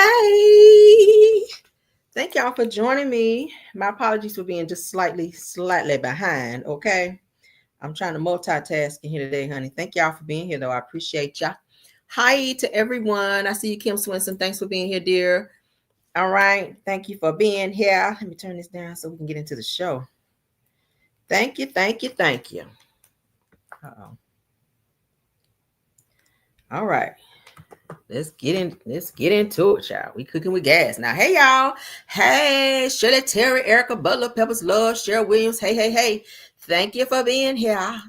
Hey, thank y'all for joining me. My apologies for being just slightly behind. Okay, I'm trying to multitask in here today, honey. Thank y'all for being here, though. I appreciate y'all. Hi to everyone. I see you, Kim Swinson. Thanks for being here, dear. All right, thank you for being here. Let me turn this down so we can get into the show. Thank you, thank you, thank you. Uh-oh. All right. Let's get into it, y'all. We cooking with gas. Now, hey y'all. Hey, Shirley Terry, Erica Butler, Peppers Love, Cheryl Williams. Hey. Thank you for being here.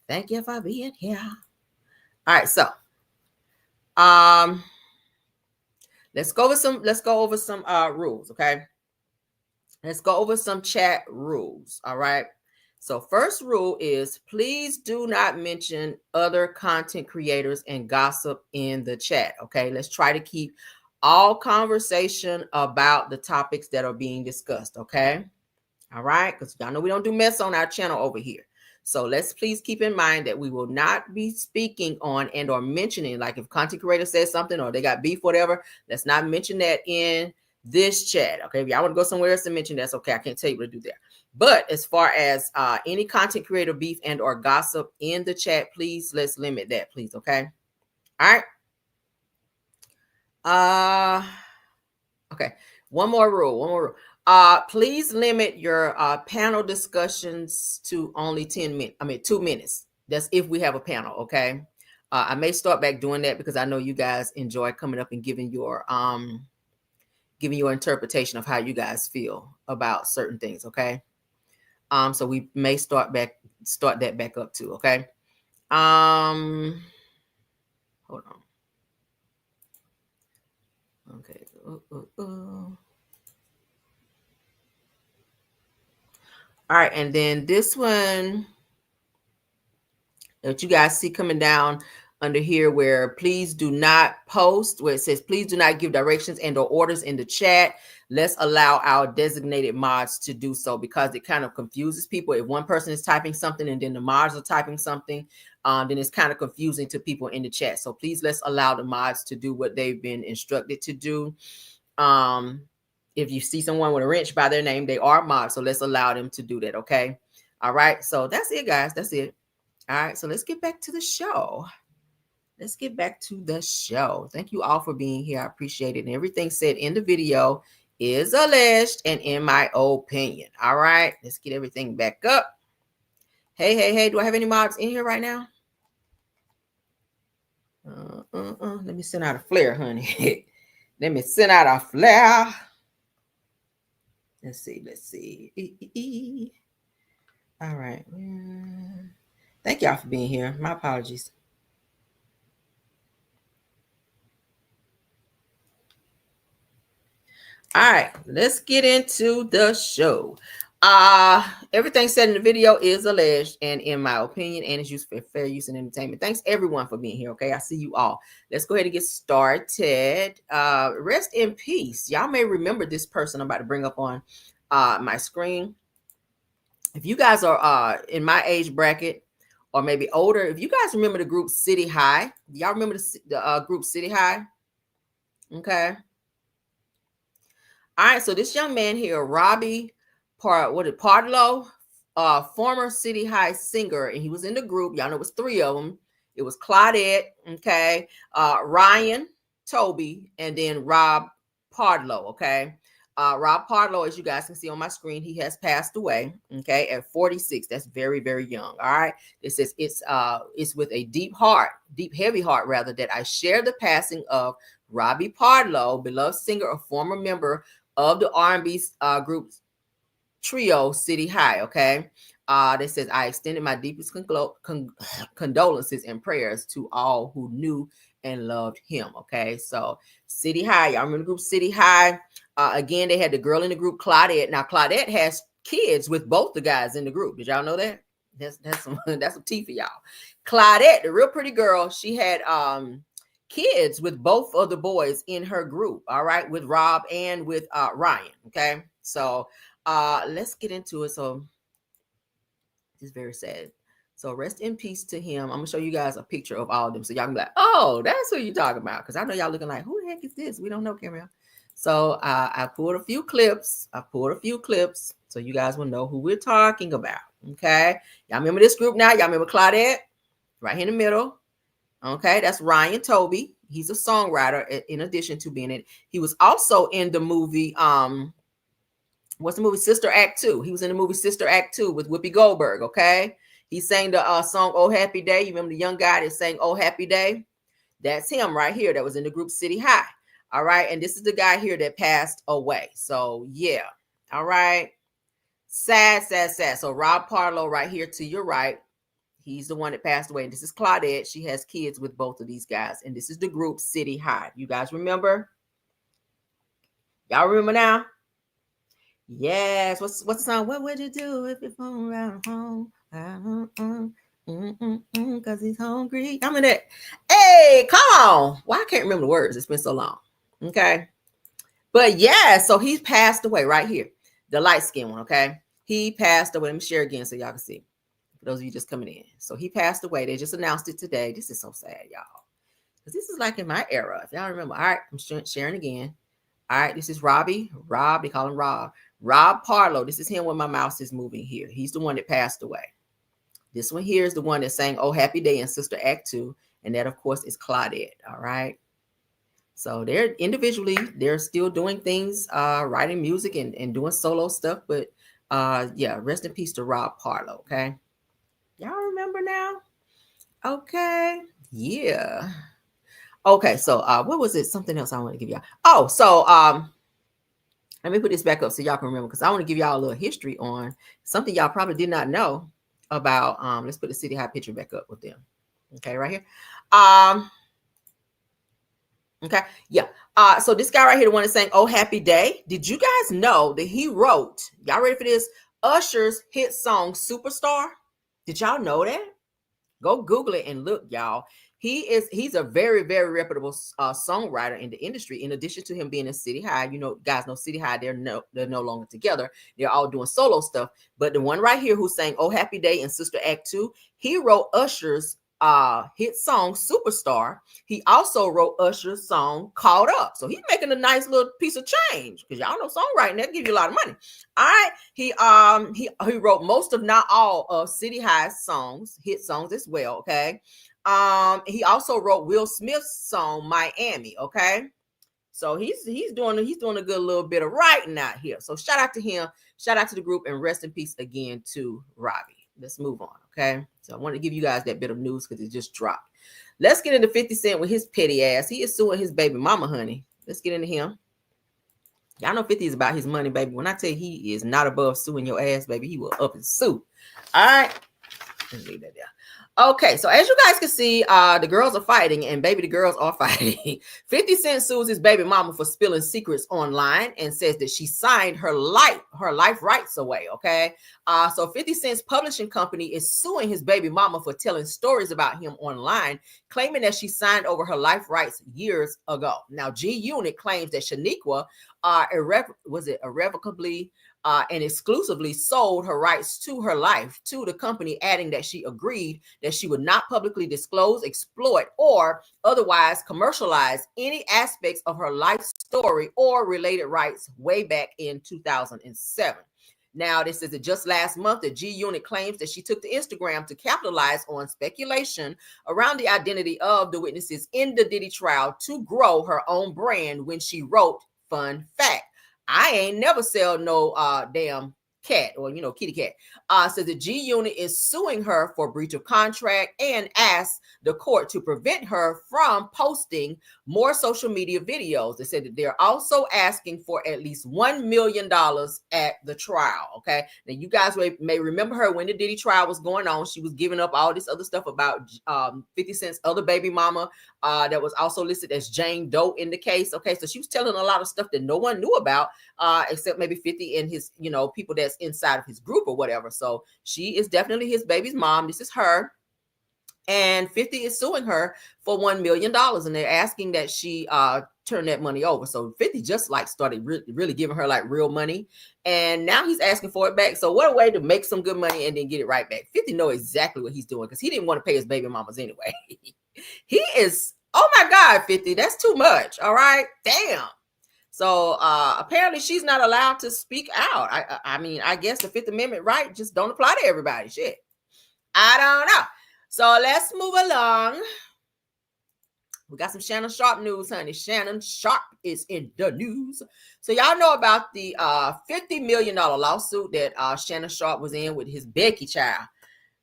Thank you for being here. All right, so let's go over some rules, okay? Let's go over some chat rules. All right. So first rule is please do not mention other content creators and gossip in the chat. Okay. Let's try to keep all conversation about the topics that are being discussed. Okay. All right. Because y'all know we don't do mess on our channel over here. So let's please keep in mind that we will not be speaking on and or mentioning, like if content creator says something or they got beef, whatever, let's not mention that in this chat. Okay. If y'all want to go somewhere else and mention, that's okay. I can't tell you what to do there. But as far as any content creator beef and or gossip in the chat, please let's limit that, please. Okay. All right. Okay. One more rule. Please limit your panel discussions to only 2 minutes. That's if we have a panel. Okay. I may start back doing that because I know you guys enjoy coming up and giving your interpretation of how you guys feel about certain things. Okay. So we may start that back up too. Okay. Hold on. Okay. All right, and then this one that you guys see coming down under here where please do not post, where it says please do not give directions and or orders in the chat. Let's allow our designated mods to do so because it kind of confuses people. If one person is typing something and then the mods are typing something, then it's kind of confusing to people in the chat. So please let's allow the mods to do what they've been instructed to do. If you see someone with a wrench by their name, they are mods. So let's allow them to do that. Okay. All right. So that's it, guys. That's it. All right. So let's get back to the show. Thank you all for being here. I appreciate it. And everything said in the video is alleged and in my opinion. All right. Let's get everything back up. Hey. Do I have any mods in here right now? Let me send out a flare, honey. Let me send out a flare. Let's see. All right. Thank y'all for being here. My apologies. All right, let's get into the show. Everything said in the video is alleged and in my opinion and is used for fair use and entertainment. Thanks everyone for being here. Okay, I see you all. Let's go ahead and get started. Rest in peace. Y'all may remember this person I'm about to bring up on my screen. If you guys are in my age bracket or maybe older, if you guys remember the group City High, y'all remember the group City High? Okay. All right, so this young man here, Robbie Pardlo, former City High singer, and he was in the group. Y'all know it was 3 of them. It was Claudette, okay, Ryan, Toby, and then Rob Pardlo, okay. Rob Pardlo, as you guys can see on my screen, he has passed away, okay, at 46. That's very, very young. All right. It says it's with a heavy heart rather, that I share the passing of Robbie Pardlo, beloved singer, a former member of the R&B group trio City High. Okay. That says I extended my deepest condolences and prayers to all who knew and loved him. Okay. So City High, y'all remember the group City High? Again, they had the girl in the group, Claudette. Now Claudette has kids with both the guys in the group. Did y'all know that? That's some tea for y'all. Claudette, the real pretty girl, she had kids with both of the boys in her group. All right, with Rob and with Ryan. Okay, so let's get into it. So it's very sad So rest in peace to him. I'm gonna show you guys a picture of all of them, so y'all can be like, "Oh, that's who you talking about." Because I know y'all looking like, "Who the heck is this?" We don't know, Camille. So I pulled a few clips. So you guys will know who we're talking about. Okay, y'all remember this group now? Y'all remember Claudette, right here in the middle. Okay, that's Ryan Toby. He's a songwriter. In addition to being in, he was also in the movie. What's the movie? Sister Act 2. He was in the movie Sister Act 2 with Whoopi Goldberg. Okay. He sang the song Oh Happy Day. You remember the young guy that sang Oh Happy Day? That's him right here that was in the group City High. All right. And this is the guy here that passed away. So, yeah. All right. Sad. So, Rob Pardlo right here to your right. He's the one that passed away. And this is Claudette. She has kids with both of these guys. And this is the group City High. You guys remember? Y'all remember now? Yes. What's the song? What would you do if your phone around home? Cause he's hungry. I'm in it. Hey, come on. Well, I can't remember the words. It's been so long. Okay. But yeah, so he's passed away right here. The light skin one. Okay. He passed away. Let me share again so y'all can see. For those of you just coming in. So he passed away. They just announced it today. This is so sad, y'all. Because this is like in my era. If y'all remember. All right. I'm sharing again. All right. This is Robbie. Rob. They call him Rob. Rob Pardlo. This is him when my mouse is moving here. He's the one that passed away. This one here is the one that sang Oh Happy Day in Sister Act 2. And that, of course, is Claudette. All right. So they're individually, they're still doing things, writing music and doing solo stuff. But yeah, rest in peace to Rob Pardlo. Okay. Y'all remember now? Okay. Yeah. Okay. So what was it? Something else I want to give y'all. Oh, so let me put this back up so y'all can remember, because I want to give y'all a little history on something y'all probably did not know about. Let's put the City High picture back up with them. Okay, right here. Okay, yeah. So this guy right here, the one that's saying "Oh Happy Day," did you guys know that he wrote? Y'all ready for this? Usher's hit song "Superstar." Did y'all know that? Go Google it and look, y'all. He's a very, very reputable songwriter in the industry. In addition to him being in City High, you know, guys know City High, they're no longer together. They're all doing solo stuff. But the one right here who sang "Oh Happy Day" in Sister Act 2, he wrote Usher's hit song "Superstar." He also wrote Usher's song "Caught Up." So he's making a nice little piece of change, because y'all know songwriting that give you a lot of money. All right. He wrote most of, not all, of City High's songs, hit songs as well. Okay. He also wrote Will Smith's song "Miami." Okay. So he's doing a good little bit of writing out here. So shout out to him, shout out to the group, and rest in peace again to Robbie. Let's move on. Okay. So I want to give you guys that bit of news because it just dropped. Let's get into 50 Cent with his petty ass. He is suing his baby mama, honey. Let's get into him. Y'all know 50 is about his money, baby. When I tell you he is not above suing your ass, baby, he will up and sue. All right. Let's leave that there. Okay, so as you guys can see, the girls are fighting, and baby, the girls are fighting. 50 Cent sues his baby mama for spilling secrets online and says that she signed her life rights away. Okay, so 50 Cent's publishing company is suing his baby mama for telling stories about him online, claiming that she signed over her life rights years ago. Now, G Unit claims that Shaniqua irrevocably and exclusively sold her rights to her life to the company, adding that she agreed that she would not publicly disclose, exploit, or otherwise commercialize any aspects of her life story or related rights way back in 2007. Now, this is just last month that G Unit claims that she took to Instagram to capitalize on speculation around the identity of the witnesses in the Diddy trial to grow her own brand when she wrote, "Fun fact, I ain't never sell no damn cat," or, you know, kitty cat. Says the G Unit is suing her for breach of contract and asks the court to prevent her from posting more social media videos. They said that they're also asking for at least $1 million at the trial. Okay. Now, you guys may remember her when the Diddy trial was going on. She was giving up all this other stuff about 50 Cent's other baby mama that was also listed as Jane Doe in the case. Okay. So she was telling a lot of stuff that no one knew about, except maybe 50 and his, you know, people that's inside of his group or whatever. So she is definitely his baby's mom. This is her. And 50 is suing her for $1 million, and they're asking that she turn that money over. So 50 just like started really giving her like real money, and now he's asking for it back. So what a way to make some good money and then get it right back. 50 know exactly what he's doing, because he didn't want to pay his baby mamas anyway. He is, oh my God, 50, that's too much. All right, damn. So apparently she's not allowed to speak out. I mean, I guess the Fifth Amendment right just don't apply to everybody. Shit, I don't know. So let's move along. We got some Shannon Sharpe news, honey. Shannon Sharpe is in the news. So y'all know about the $50 million lawsuit that Shannon Sharpe was in with his Becky child,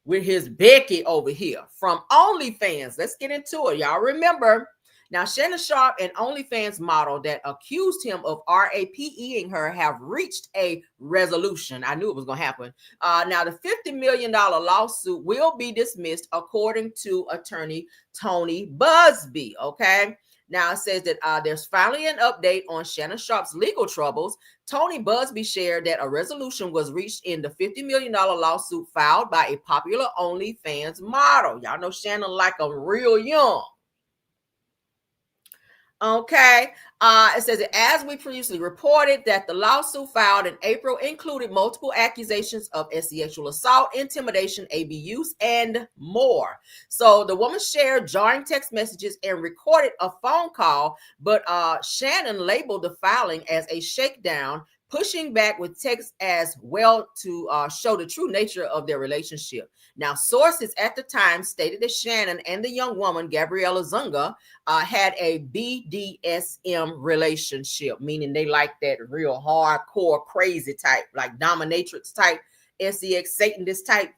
with his Becky over here from OnlyFans. Let's get into it. Y'all remember, now Shannon Sharpe, an OnlyFans model that accused him of RAPEing her, have reached a resolution. I knew it was going to happen. Now the $50 million lawsuit will be dismissed according to attorney Tony Busby. Okay. Now it says that there's finally an update on Shannon Sharpe's legal troubles. Tony Busby shared that a resolution was reached in the $50 million lawsuit filed by a popular OnlyFans model. Y'all know Shannon like a real young. Okay. It says that as we previously reported, that the lawsuit filed in April included multiple accusations of sexual assault, intimidation, abuse, and more. So the woman shared jarring text messages and recorded a phone call, but Shannon labeled the filing as a shakedown, pushing back with text as well to show the true nature of their relationship. Now, sources at the time stated that Shannon and the young woman, Gabriella Zunga, had a BDSM relationship, meaning they like that real hardcore, crazy type, like dominatrix type, sex, Satanist type,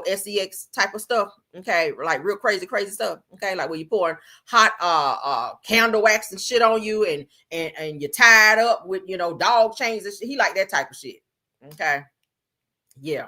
sex type of stuff. Okay, like real crazy stuff. Okay, like when you pouring hot candle wax and shit on you, and you're tied up with dog chains and shit. He like that type of shit. Okay. Yeah.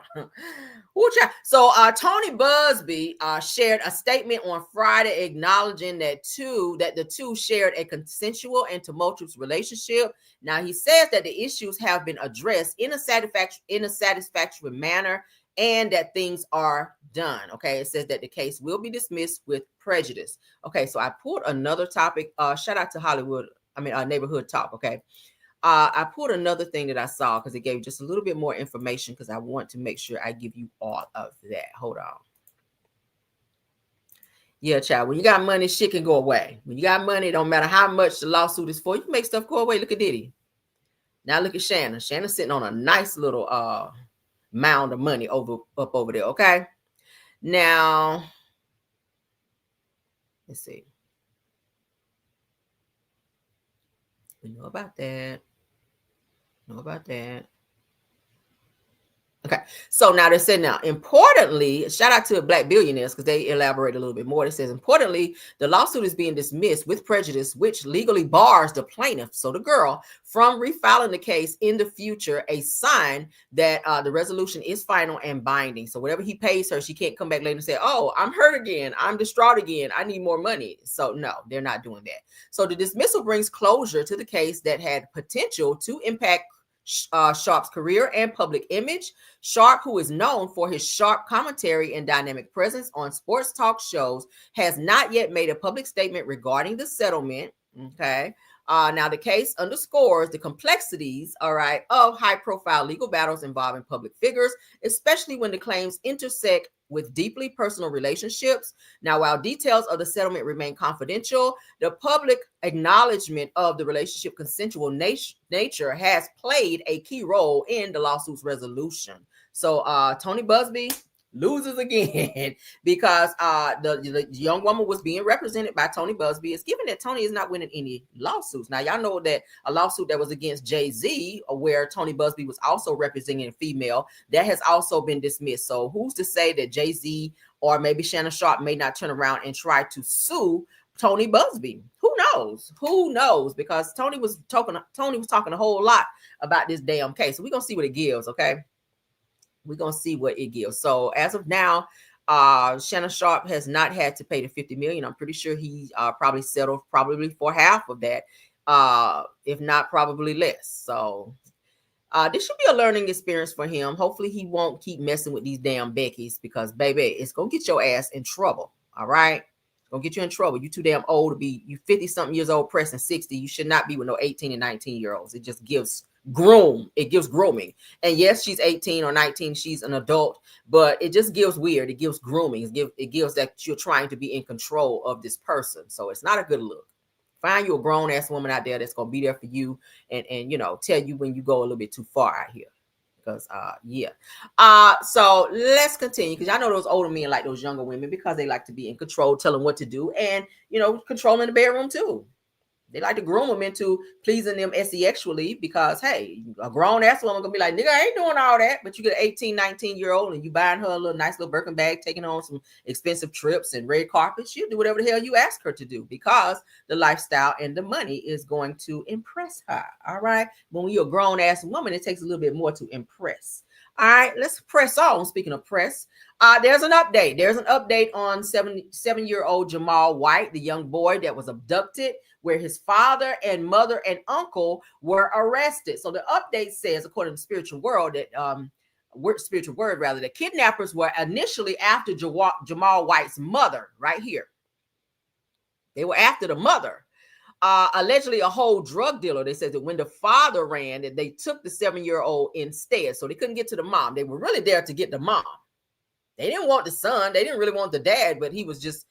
So Tony Busby shared a statement on Friday acknowledging that the two shared a consensual and tumultuous relationship. Now he says that the issues have been addressed in a satisfactory manner and that things are done. Okay, it says that the case will be dismissed with prejudice. Okay, so I pulled another topic. Shout out to Hollywood. Neighborhood Talk. Okay. I pulled another thing that I saw because it gave just a little bit more information, because I want to make sure I give you all of that. Hold on. Yeah, child, when you got money, shit can go away. When you got money, it don't matter how much the lawsuit is for. You can make stuff go away. Look at Diddy. Now look at Shannon. Shannon's sitting on a nice little mound of money up over there. Okay. Now, let's see. We know about that. Okay, so now they said, now importantly, shout out to Black billionaires because they elaborate a little bit more. It says, importantly, the lawsuit is being dismissed with prejudice, which legally bars the plaintiff, so the girl, from refiling the case in the future, a sign that the resolution is final and binding. So whatever he pays her, she can't come back later and say, oh, I'm hurt again, I'm distraught again, I need more money. So no, they're not doing that. So the dismissal brings closure to the case that had potential to impact Sharpe's career and public image. Sharpe, who is known for his sharp commentary and dynamic presence on sports talk shows, has not yet made a public statement regarding the settlement. Okay. Now the case underscores the complexities, all right, of high-profile legal battles involving public figures, especially when the claims intersect with deeply personal relationships. Now, while details of the settlement remain confidential, the public acknowledgement of the relationship consensual nature has played a key role in the lawsuit's resolution. So Tony Busby loses again because the young woman was being represented by Tony Busby. It's given that Tony is not winning any lawsuits. Now, y'all know that a lawsuit that was against Jay-Z, where Tony Busby was also representing a female, that has also been dismissed. So who's to say that Jay-Z or maybe Shannon Sharpe may not turn around and try to sue Tony Busby? Who knows? Because Tony was talking a whole lot about this damn case. So we're gonna see what it gives. Okay. We're going to see what it gives. So as of now, Shannon Sharpe has not had to pay the $50 million. I'm pretty sure he probably settled for half of that, if not probably less. So this should be a learning experience for him. Hopefully he won't keep messing with these damn Beckys, because baby, it's going to get your ass in trouble. All right. Gonna get you in trouble. You too damn old to be, you 50 something years old, pressing 60. You should not be with no 18 and 19-year-olds. It just gives it gives grooming. And yes, she's 18 or 19, she's an adult, but it just gives weird. It gives grooming. It gives that you're trying to be in control of this person. So it's not a good look. Find you a grown ass woman out there that's gonna be there for you and tell you when you go a little bit too far out here. Because so let's continue, because y'all know those older men like those younger women because they like to be in control, tell them what to do, and controlling the bedroom too. They like to groom them into pleasing them sexually because, hey, a grown ass woman gonna be like, nigga, I ain't doing all that. But you get an 18, 19-year-old and you buying her a little nice little Birkin bag, taking on some expensive trips and red carpets. She'll do whatever the hell you ask her to do because the lifestyle and the money is going to impress her. All right. But when you're a grown ass woman, it takes a little bit more to impress. All right, let's press on. Speaking of press, there's an update. There's an update on 7-year-old Jamal White, the young boy that was abducted, where his father and mother and uncle were arrested. So the update says, according to Spiritual Word, that kidnappers were initially after Jamal White's mother, right here. They were after the mother. Allegedly a whole drug dealer. They said that when the father ran, that they took the 7-year-old instead. So they couldn't get to the mom. They were really there to get the mom. They didn't want the son. They didn't really want the dad, but he was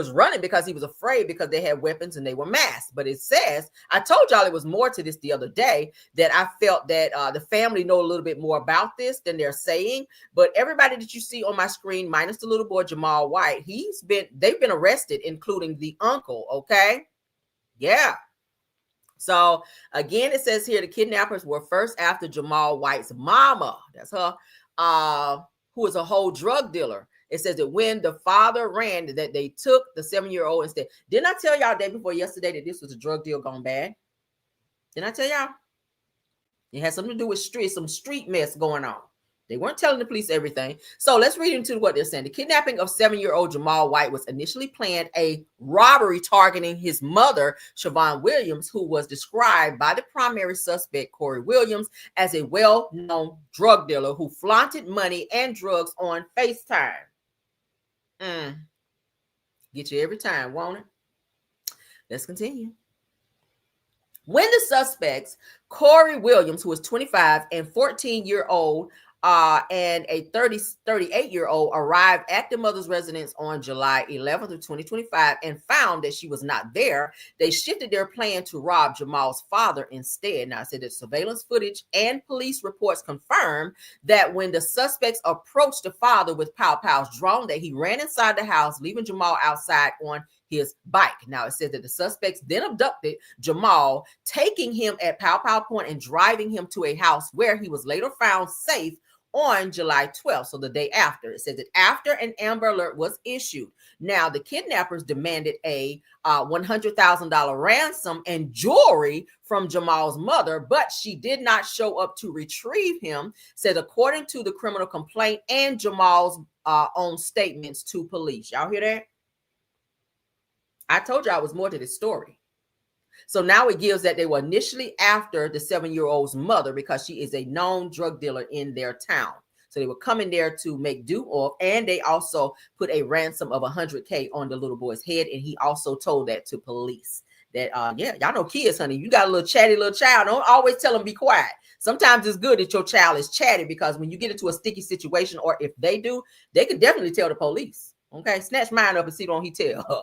running because he was afraid because they had weapons and they were masked. But it says, I told y'all it was more to this the other day, that I felt that the family know a little bit more about this than they're saying. But everybody that you see on my screen, minus the little boy, Jamal White, they've been arrested, including the uncle. Okay. Yeah. So again, it says here the kidnappers were first after Jamal White's mama. That's her, who is a whole drug dealer. It says that when the father ran, that they took the 7-year-old instead. Didn't I tell y'all day before yesterday that this was a drug deal gone bad? Didn't I tell y'all? It had something to do with some street mess going on. They weren't telling the police everything. So let's read into what they're saying. The kidnapping of 7-year-old Jamal White was initially planned a robbery targeting his mother, Siobhan Williams, who was described by the primary suspect, Corey Williams, as a well-known drug dealer who flaunted money and drugs on FaceTime. Get you every time, won't it? Let's continue. When the suspects, Corey Williams, who was 25, and 14-year-old and a 38-year-old arrived at the mother's residence on July 11th of 2025 and found that she was not there, they shifted their plan to rob Jamal's father instead. Now, I said that surveillance footage and police reports confirmed that when the suspects approached the father with Pow Pow's drone, that he ran inside the house, leaving Jamal outside on his bike. Now, it says that the suspects then abducted Jamal, taking him at Pow Pow Point and driving him to a house where he was later found safe on July 12th, so the day after. It says that after an Amber Alert was issued, now the kidnappers demanded a $100,000 ransom and jewelry from Jamal's mother, but she did not show up to retrieve him, said according to the criminal complaint and Jamal's own statements to police. Y'all hear that? I told you I was more to this story. So now it gives that they were initially after the 7-year-old's mother because she is a known drug dealer in their town. So they were coming there to make do of, and they also put a ransom of $100K on the little boy's head. And he also told that to police. That, y'all know kids, honey. You got a little chatty little child. Don't always tell them be quiet. Sometimes it's good that your child is chatty because when you get into a sticky situation, or if they do, they can definitely tell the police. Okay, snatch mine up and see what he tell her.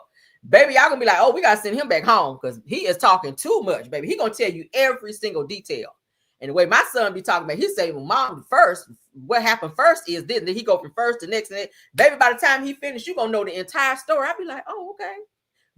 Baby, y'all gonna be like, oh, we gotta send him back home because he is talking too much, baby. He gonna tell you every single detail. And the way my son be talking about, he say, well, mom, first, what happened first is this. Then he go from first to next. And baby, by the time he finished, you gonna know the entire story. I'll be like, oh, okay.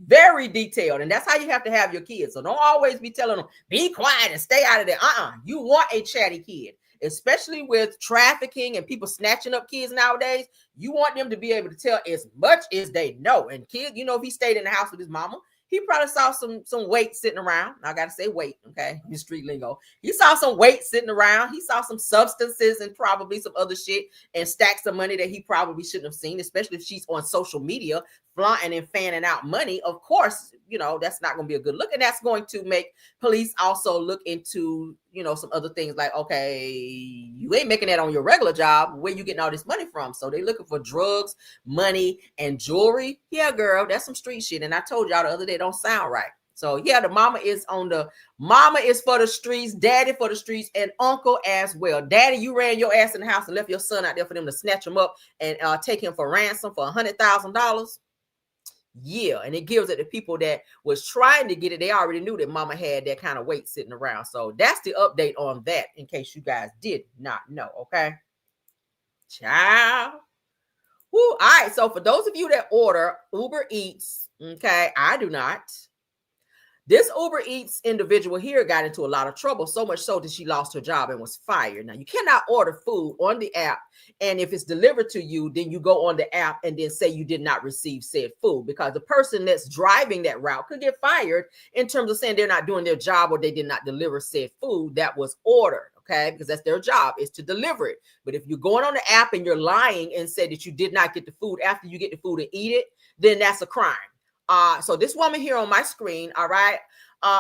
Very detailed. And that's how you have to have your kids. So don't always be telling them, be quiet and stay out of there. You want a chatty kid. Especially with trafficking and people snatching up kids nowadays, you want them to be able to tell as much as they know. And kids, if he stayed in the house with his mama, he probably saw some weight sitting around. I got to say weight, okay? In street lingo. He saw some weight sitting around. He saw some substances and probably some other shit and stacks of money that he probably shouldn't have seen, especially if she's on social media flaunting and fanning out money, of course, that's not going to be a good look. And that's going to make police also look into, some other things like, okay, you ain't making that on your regular job. Where you getting all this money from? So they're looking for drugs, money, and jewelry. Yeah, girl, that's some street shit. And I told y'all the other day, don't sound right. So yeah, the mama is for the streets, daddy for the streets, and uncle as well. Daddy, you ran your ass in the house and left your son out there for them to snatch him up and take him for ransom for $100,000. Yeah, and it gives it to people that was trying to get it. They already knew that mama had that kind of weight sitting around. So that's the update on that, in case you guys did not know. Okay, ciao. Woo. All right. So for those of you that order Uber Eats, okay, I do not. This Uber Eats individual here got into a lot of trouble, so much so that she lost her job and was fired. Now, you cannot order food on the app, and if it's delivered to you, then you go on the app and then say you did not receive said food, because the person that's driving that route could get fired in terms of saying they're not doing their job or they did not deliver said food that was ordered, okay? Because that's their job, is to deliver it. But if you're going on the app and you're lying and say that you did not get the food after you get the food and eat it, then that's a crime. So this woman here on my screen, all right,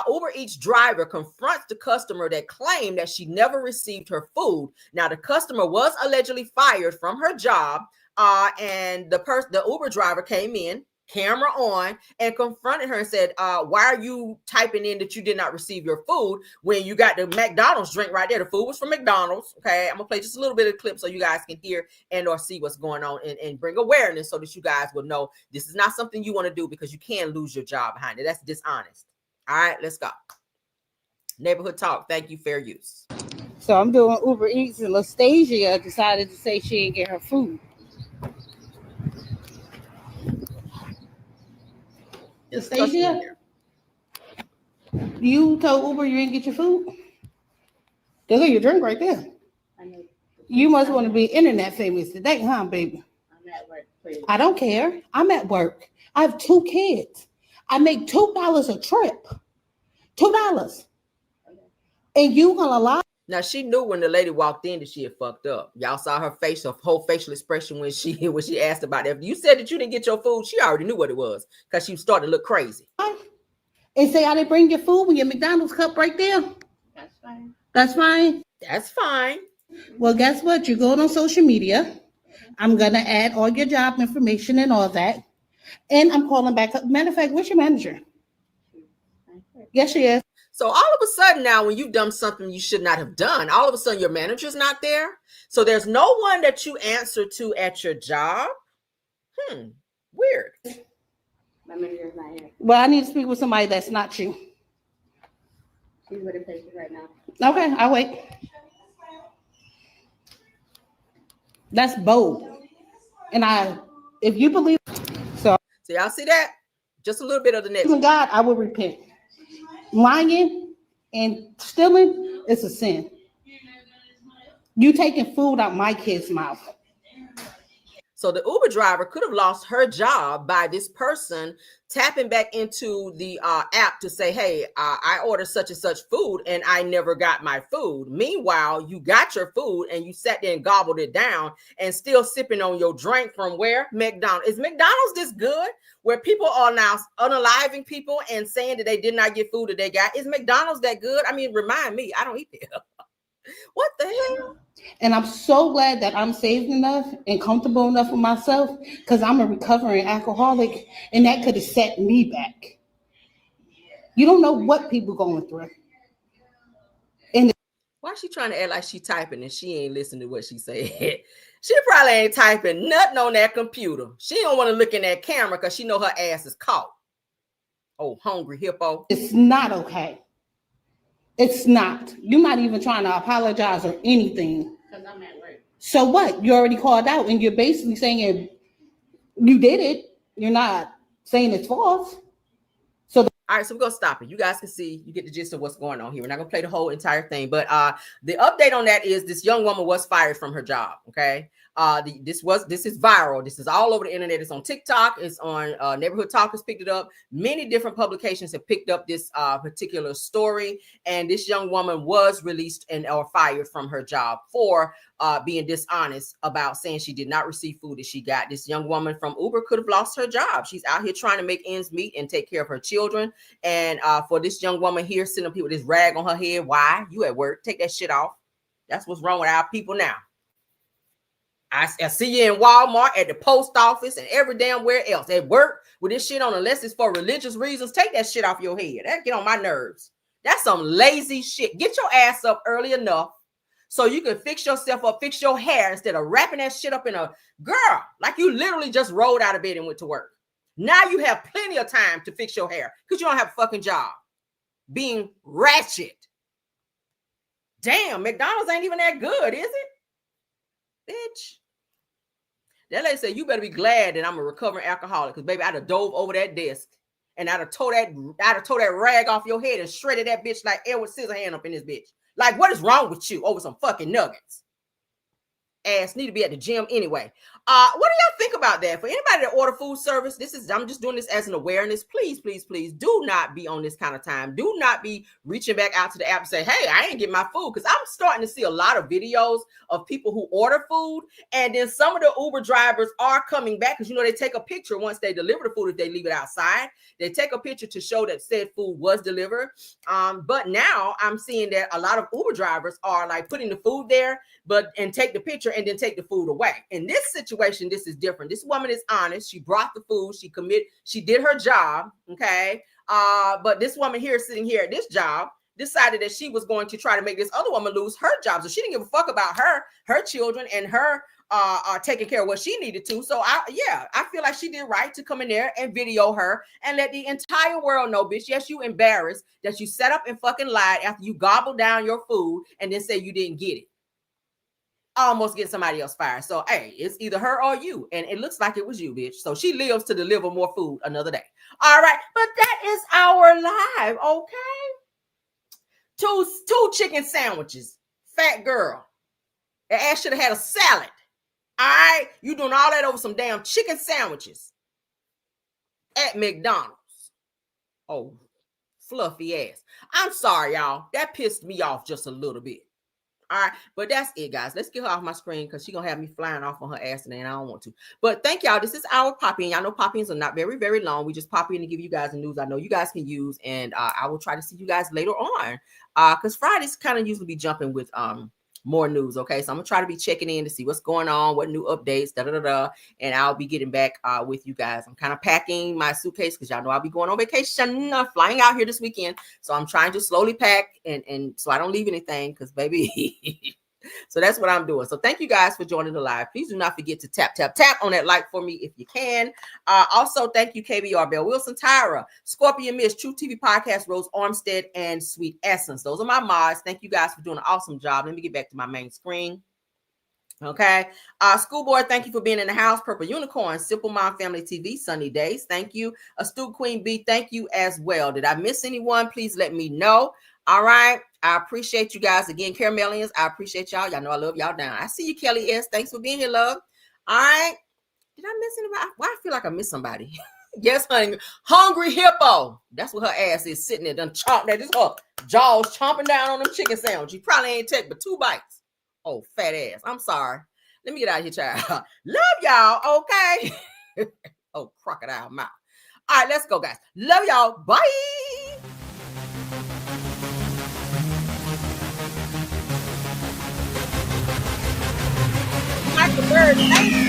Uber Eats driver confronts the customer that claimed that she never received her food. Now, the customer was allegedly fired from her job, and the Uber driver came in, camera on, and confronted her and said, why are you typing in that you did not receive your food when you got the McDonald's drink right there? The food was from McDonald's. Okay, I'm gonna play just a little bit of the clip so you guys can hear and or see what's going on, and bring awareness so that you guys will know this is not something you want to do, because you can lose your job behind it. That's dishonest. All right, let's go. Neighborhood talk. Thank you, fair use. So I'm doing Uber Eats, and Lastasia decided to say she didn't get her food. Lastasia, you told Uber you didn't get your food? They got your drink right there. You must want to be internet famous today, huh, baby? I'm at work, please. I don't care. I'm at work. I have 2 kids. I make $2 a trip. $2. And you gonna lie? Now, she knew when the lady walked in that she had fucked up. Y'all saw her face, her whole facial expression when she asked about it. If you said that you didn't get your food, she already knew what it was, because she started to look crazy. And say I didn't bring your food with your McDonald's cup right there? That's fine. That's fine? That's fine. Well, guess what? You're going on social media. I'm going to add all your job information and all that. And I'm calling back up. Matter of fact, what's your manager? Yes, she is. So all of a sudden now, when you've done something you should not have done, all of a sudden your manager's not there. So there's no one that you answer to at your job. Weird. My manager's not here. Well, I need to speak with somebody that's not you. She's with the patient right now. Okay, I'll wait. That's bold. And if you believe, so y'all see that? Just a little bit of the next. God, I will repent. Lying and stealing is a sin. You taking food out my kid's mouth. So the Uber driver could have lost her job by this person tapping back into the app to say, hey, I ordered such and such food and I never got my food. Meanwhile, you got your food and you sat there and gobbled it down and still sipping on your drink from where? McDonald's. Is McDonald's this good? Where people are now unaliving people and saying that they did not get food that they got. Is McDonald's that good? I mean, remind me, I don't eat there. What the hell? And I'm so glad that I'm saved enough and comfortable enough with myself, because I'm a recovering alcoholic, and that could have set me back. You don't know what people going through. And why is she trying to act like she typing and she ain't listening to what she said? She probably ain't typing nothing on that computer. She don't want to look in that camera because she know her ass is caught. Oh, hungry hippo. It's not okay. It's not. You're not even trying to apologize or anything. Because I'm at work. So what? You already called out, and you're basically saying you did it. You're not saying it's false. So all right, so we're gonna stop it. You guys can see, you get the gist of what's going on here. We're not gonna play the whole entire thing, but the update on that is this young woman was fired from her job. Okay, This is viral. This is all over the internet. It's on TikTok. It's on Neighborhood Talkers picked it up. Many different publications have picked up this particular story. And this young woman was released or fired from her job for being dishonest about saying she did not receive food that she got. This young woman from Uber could have lost her job. She's out here trying to make ends meet and take care of her children. And for this young woman here sitting up here with this rag on her head, why? You at work? Take that shit off. That's what's wrong with our people now. I see you in Walmart, at the post office, and every damn where else. At work with this shit on, unless it's for religious reasons. Take that shit off your head. That get on my nerves. That's some lazy shit. Get your ass up early enough so you can fix yourself up, fix your hair, instead of wrapping that shit up in a girl. Like you literally just rolled out of bed and went to work. Now you have plenty of time to fix your hair because you don't have a fucking job. Being ratchet. Damn, McDonald's ain't even that good, is it? Bitch. That lady said, you better be glad that I'm a recovering alcoholic, because baby, I'd have dove over that desk and I'd have tore that rag off your head and shredded that bitch like Edward Scissorhand up in this bitch. Like, what is wrong with you over some fucking nuggets? Ass need to be at the gym anyway. What do y'all think about that? For anybody that order food service, I'm just doing this as an awareness. Please, please, please do not be on this kind of time. Do not be reaching back out to the app and say, hey, I ain't get my food. Because I'm starting to see a lot of videos of people who order food. And then some of the Uber drivers are coming back because, they take a picture once they deliver the food. If they leave it outside, they take a picture to show that said food was delivered. But now I'm seeing that a lot of Uber drivers are like putting the food there, and take the picture and then take the food away. In this situation, this is different. This woman is honest. She brought the food. She did her job. Okay. But this woman here sitting here at this job decided that she was going to try to make this other woman lose her job. So she didn't give a fuck about her children and her taking care of what she needed to. So I feel like she did right to come in there and video her and let the entire world know, bitch, yes, you embarrassed that you sat up and fucking lied after you gobbled down your food and then say you didn't get it. Almost get somebody else fired. So, hey, it's either her or you. And it looks like it was you, bitch. So she lives to deliver more food another day. All right. But that is our live. Okay. Two chicken sandwiches. Fat girl. That ass should have had a salad. All right. You doing all that over some damn chicken sandwiches at McDonald's. Oh, fluffy ass. I'm sorry, y'all. That pissed me off just a little bit. All right, but that's it, guys. Let's get her off my screen because she's going to have me flying off on her ass today, and I don't want to. But thank y'all. This is our pop-in. Y'all know pop-ins are not very, very long. We just pop in to give you guys the news I know you guys can use, and I will try to see you guys later on because Fridays kind of usually be jumping with more news, okay? So I'm going to try to be checking in to see what's going on, what new updates, and I'll be getting back with you guys. I'm kind of packing my suitcase because y'all know I'll be going on vacation, flying out here this weekend. So I'm trying to slowly pack and so I don't leave anything because, baby, so that's what I'm doing. So thank you guys for joining the live. Please do not forget to tap on that like for me if you can. Also, thank you, KBR, Bell Wilson, Tyra, Scorpion Miss, True TV Podcast, Rose Armstead, and Sweet Essence. Those are my mods. Thank you guys for doing an awesome job. Let me get back to my main screen. Okay. Schoolboy, thank you for being in the house. Purple Unicorn, Simple Mom Family TV, Sunny Days. Thank you. Astute Queen B, thank you as well. Did I miss anyone? Please let me know. All right. I appreciate you guys again. Caramelians, I appreciate y'all. Y'all know I love y'all down. I see you, Kelly S. Thanks for being here, love. All right. Did I miss anybody? Why I feel like I missed somebody? Yes, honey. Hungry Hippo. That's what her ass is sitting there. Done chomped that. This her jaws chomping down on them chicken sandwich. You probably ain't take but 2 bites. Oh, fat ass. I'm sorry. Let me get out of here, child. Love y'all. Okay. Oh, crocodile mouth. All right, let's go, guys. Love y'all. Bye. Like the bird, thanks,